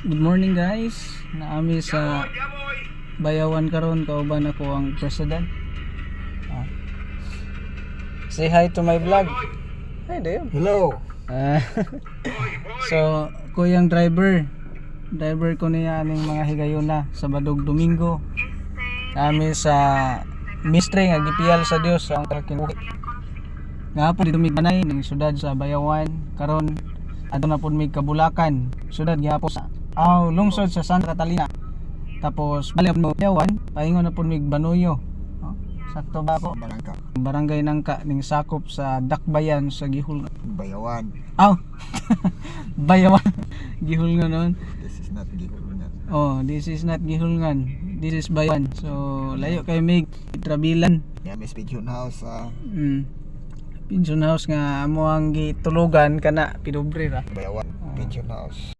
Good morning guys. Naami sa Bayawan karon kauban ako ang president. Say hi to my vlog. Hi there. Hello. So, kuyang driver ko niya aning mga higayuna sa Badog Domingo. Kami sa Mistre nga gipiyal sa Dios ang kinuha. Nga po dito mig banay ning syudad sa Bayawan karon adto na pud mig Kabulakan. Syudad gyapon sa lungsod sa Santa Catalina. Tapos balik mo Bayawan, paingon na pud mig Banuyo. Sakto ba ako? Barangay Nangka ning sakop sa Dakbayan sa Gihul. Bayawan. Bayawan. Gihulngan noon. This is not Gihulngan. This is not Gihulngan. This is Bayawan. So layo kay mig trabilan. Yeah, Miss Pigeon House. Pigeon House nga amo ang gitulugan kana pidobre ra. Bayawan. Pigeon House.